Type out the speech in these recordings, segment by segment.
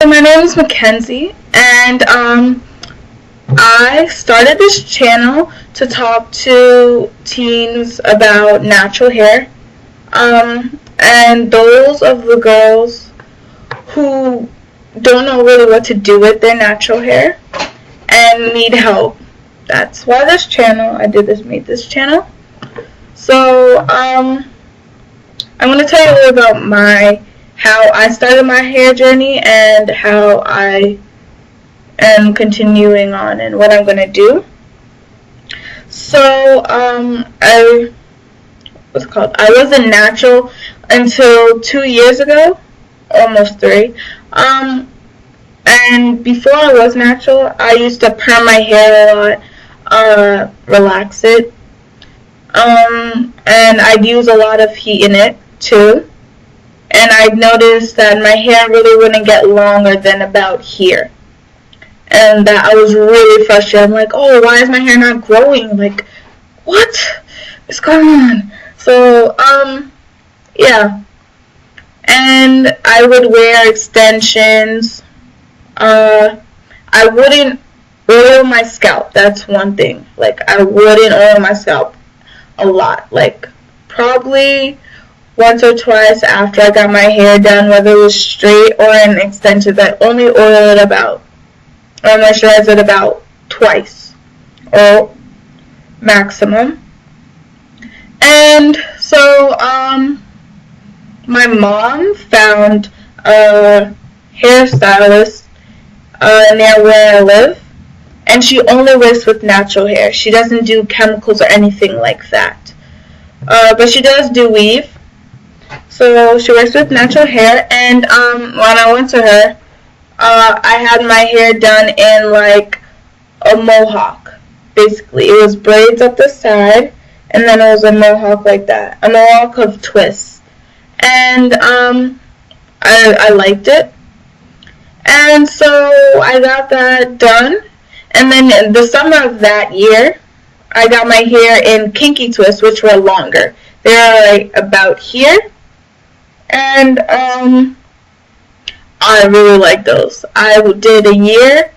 My name is Mackenzie, and I started this channel to talk to teens about natural hair, and those of the girls who don't know really what to do with their natural hair and need help. That's why I made this channel. So I'm going to tell you a little about how I started my hair journey and how I am continuing on and what I'm going to do. So, I was a natural until 2 years ago, almost 3. And before I was natural, I used to perm my hair a lot, relax it, and I'd use a lot of heat in it too. And I noticed that my hair really wouldn't get longer than about here. And that I was really frustrated. I'm like, oh, why is my hair not growing? Like, what is going on? So, yeah. And I would wear extensions. I wouldn't oil my scalp. That's one thing. Like, I wouldn't oil my scalp a lot. Like, probably once or twice after I got my hair done, whether it was straight or an extension. I only oil it moisturize it about twice or maximum. And so my mom found a hairstylist near where I live, and she only works with natural hair. She doesn't do chemicals or anything like that, but she does do weave. So she works with natural hair, and when I went to her, I had my hair done in like a mohawk. Basically, it was braids up the side, and then it was a mohawk like that, a mohawk of twists. And I liked it, and so I got that done. And then in the summer of that year, I got my hair in kinky twists, which were longer. They were like about here. And I really like those. I did a year.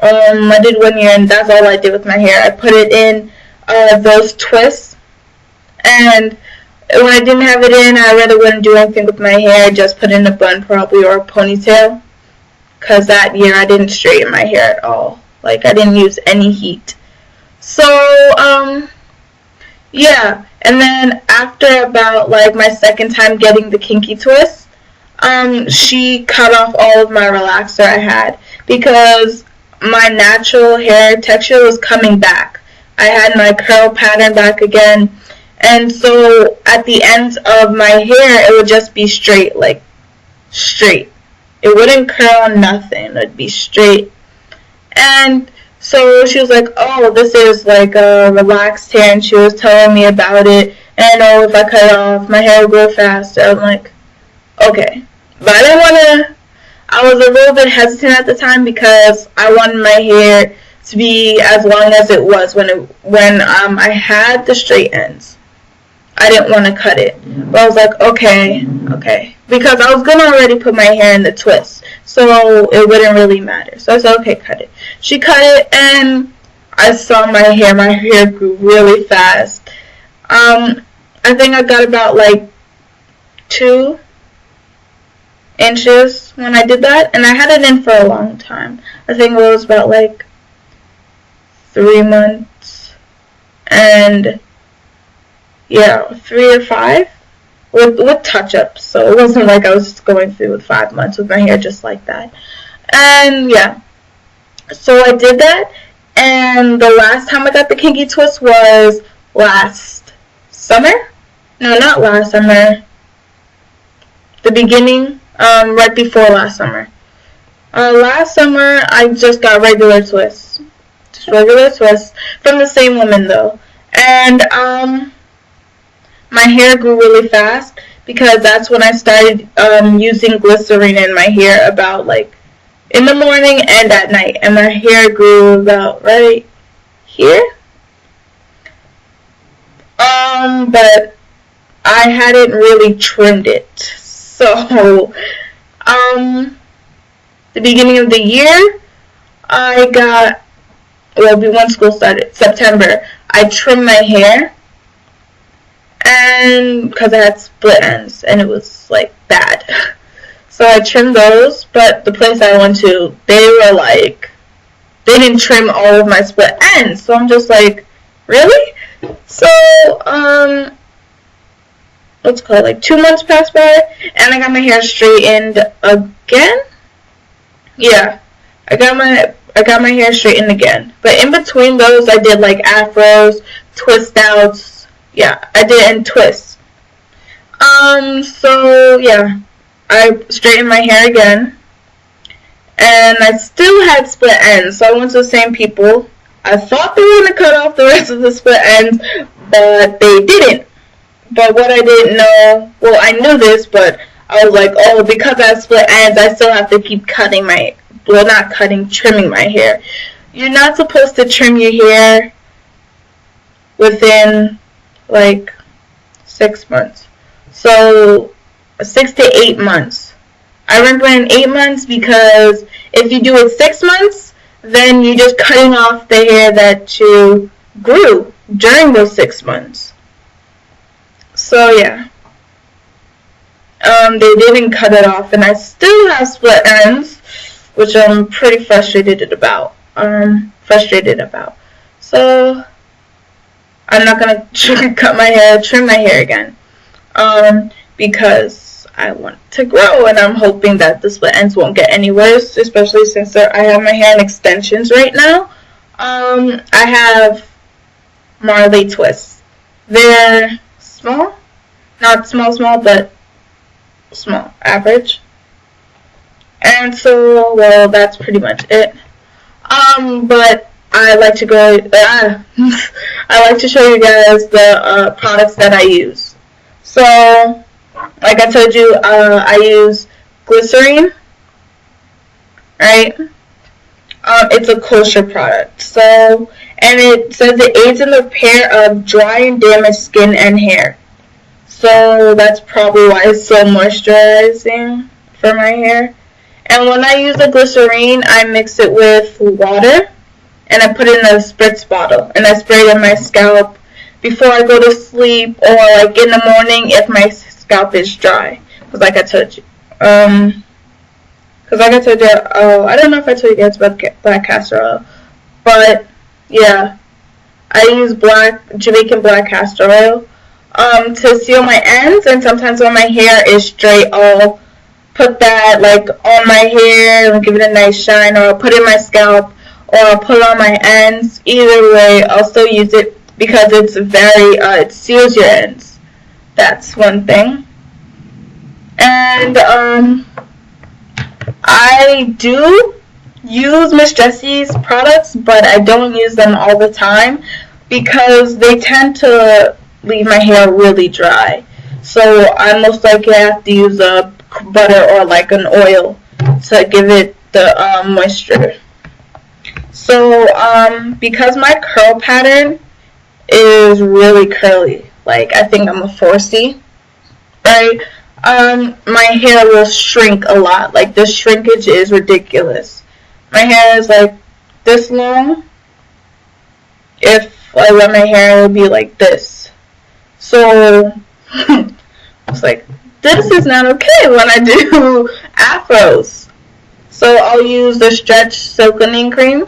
I did 1 year, and that's all I did with my hair. I put it in those twists, and when I didn't have it in, I really wouldn't do anything with my hair. Just put in a bun probably or a ponytail. Cause that year I didn't straighten my hair at all. Like, I didn't use any heat. So yeah. And then after about like my second time getting the kinky twist, she cut off all of my relaxer I had because my natural hair texture was coming back. I had my curl pattern back again, and so at the ends of my hair it would just be straight, like straight. It wouldn't curl, nothing. It'd be straight. And so she was like, oh, this is like a relaxed hair, and she was telling me about it, and I know if I cut it off, my hair will grow faster. I'm like, okay. But I didn't want to, I was a little bit hesitant at the time because I wanted my hair to be as long as it was when I had the straight ends. I didn't want to cut it. But I was like, okay. Because I was going to already put my hair in the twist, so it wouldn't really matter. So I said, okay, cut it. She cut it, and I saw my hair grew really fast. I think I got about like 2 inches when I did that, and I had it in for a long time. I think it was about like 3 months, and yeah, 3 or 5 with touch-ups. So it wasn't like I was just going through with 5 months with my hair just like that. And yeah, so I did that, and the last time I got the kinky twist was last summer. No, not last summer. The beginning, right before last summer. Last summer I just got regular twists. Just regular twists from the same woman though. And my hair grew really fast because that's when I started using glycerin in my hair about like in the morning and at night, and my hair grew about right here. But I hadn't really trimmed it, so the beginning of the year, I got, well, when school started, September, I trimmed my hair, and because I had split ends, and it was, like, bad. So I trimmed those, but the place I went to, they were like, they didn't trim all of my split ends. So I'm just like, really? So, what's it called? Like 2 months passed by, and I got my hair straightened again. Yeah, I got my hair straightened again. But in between those, I did like afros, twist outs. Yeah, I did in twists. So yeah, I straightened my hair again, and I still had split ends. So I went to the same people. I thought they were gonna cut off the rest of the split ends, but they didn't. But what I didn't know, well, I knew this, but I was like, oh, because I have split ends, I still have to keep cutting my, well, not cutting, trimming my hair. You're not supposed to trim your hair within, like, 6 months. So, 6 to 8 months. I remember in 8 months because if you do it 6 months, then you're just cutting off the hair that you grew during those 6 months. So yeah, they didn't cut it off, and I still have split ends, which I'm pretty frustrated about. So I'm not gonna trim my hair again, because I want to grow, and I'm hoping that the split ends won't get any worse, especially since I have my hair in extensions right now. I have Marley twists. They're small, not small, but small, average. And so, well, that's pretty much it. But I like to go, I like to show you guys the products that I use. So, like I told you, I use glycerine, right? It's a kosher product. So, and it says it aids in the repair of dry and damaged skin and hair. So that's probably why it's so moisturizing for my hair. And when I use the glycerine, I mix it with water, and I put it in a spritz bottle, and I spray it on my scalp before I go to sleep, or like in the morning if my scalp is dry. Because like I told you, I don't know if I told you guys about black castor oil, but yeah, I use Jamaican black castor oil to seal my ends, and sometimes when my hair is straight, I'll put that like on my hair and give it a nice shine, or I'll put it in my scalp, or I'll put it on my ends. Either way, I'll still use it because it's it seals your ends. That's one thing. And I do use Miss Jessie's products, but I don't use them all the time because they tend to leave my hair really dry. So I most likely have to use a butter or like an oil to give it the moisture. So because my curl pattern is really curly, like I think I'm a 4C, right? My hair will shrink a lot. Like the shrinkage is ridiculous. My hair is like this long. If I let my hair, it would be like this. So it's like, this is not okay when I do afros. So I'll use the Stretch Silkening Cream.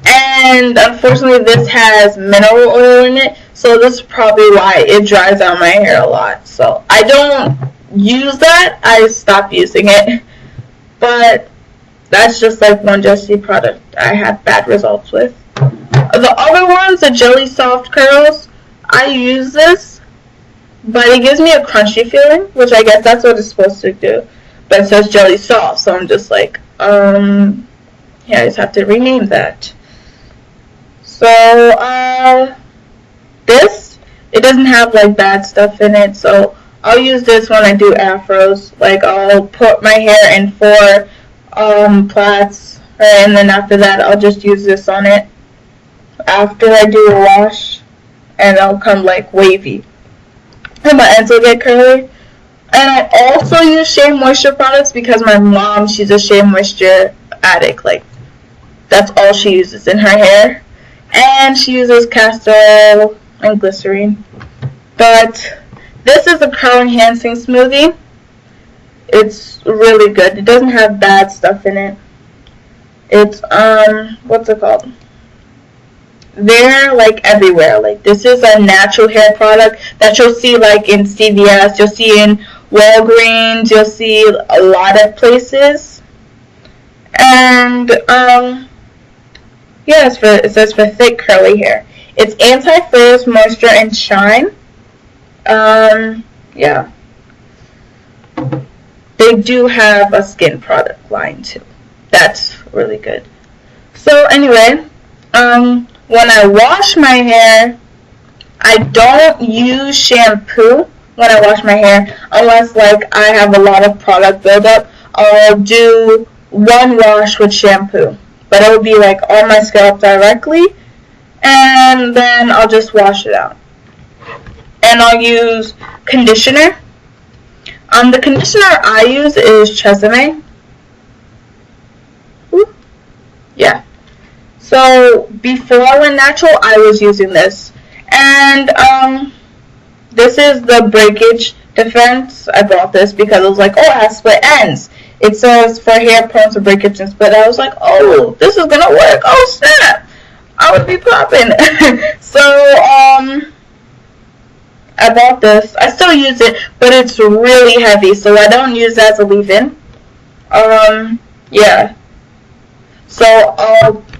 And unfortunately this has mineral oil in it, so this is probably why it dries out my hair a lot. So I don't use that, I stopped using it. But that's just like one Jessie product I had bad results with. The other ones, the Jelly Soft Curls, I use this, but it gives me a crunchy feeling, which I guess that's what it's supposed to do. But it says Jelly Soft, so I'm just like, yeah, I just have to rename that. So, this, it doesn't have like bad stuff in it, so I'll use this when I do afros. Like, I'll put my hair in 4 plaits, and then after that I'll just use this on it after I do a wash, and I'll come like wavy and my ends will get curly. And I also use Shea Moisture products because my mom, she's a Shea Moisture addict. Like, that's all she uses in her hair. And she uses castor oil and glycerine. But this is a curl enhancing smoothie. It's really good. It doesn't have bad stuff in it. It's, what's it called? They're like everywhere. Like, this is a natural hair product that you'll see like in CVS, you'll see in Walgreens, you'll see a lot of places. And yeah, it says for thick curly hair. It's anti-frizz, moisture, and shine. Yeah. They do have a skin product line too. That's really good. So anyway, when I wash my hair, I don't use shampoo when I wash my hair unless like I have a lot of product buildup. I'll do one wash with shampoo, but it will be like on my scalp directly, and then I'll just wash it out. And I'll use conditioner. The conditioner I use is Tresemme. Yeah. So before I went natural, I was using this. And this is the breakage defense. I bought this because it was like, oh, it has split ends. It says for hair prone to breakage and split. I was like, oh, this is gonna work. Oh snap! I would be popping. So I bought this. I still use it, but it's really heavy, so I don't use it as a leave-in. Yeah. So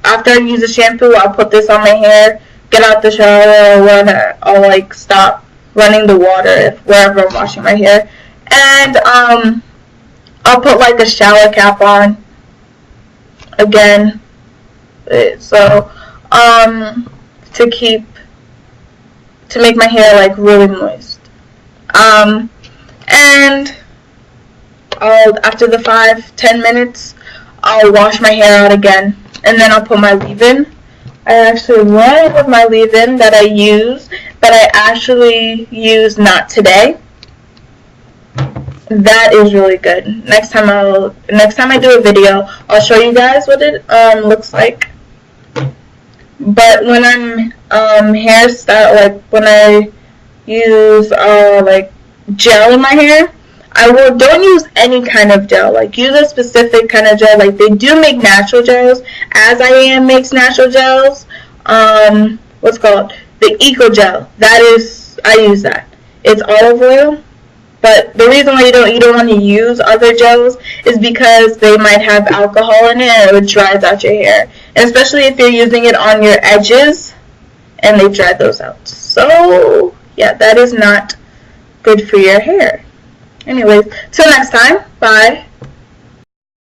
after I use the shampoo, I'll put this on my hair, get out the shower, or I'll like stop running the water wherever I'm washing my hair, and I'll put like a shower cap on again. So to make my hair like really moist. And after the 5-10 minutes, I'll wash my hair out again, and then I'll put my leave-in. I actually ran with my leave-in that I use, but I actually use Not Today. That is really good. Next time I do a video, I'll show you guys what it looks like. But when I'm hairstyle, like when I use like gel in my hair, don't use any kind of gel. Like use a specific kind of gel. Like they do make natural gels. As I Am makes natural gels. What's it called? The Eco Gel. I use that. It's olive oil. But the reason why you don't want to use other gels is because they might have alcohol in it and it dries out your hair. And especially if you're using it on your edges and they dry those out. So, yeah, that is not good for your hair. Anyways, till next time. Bye.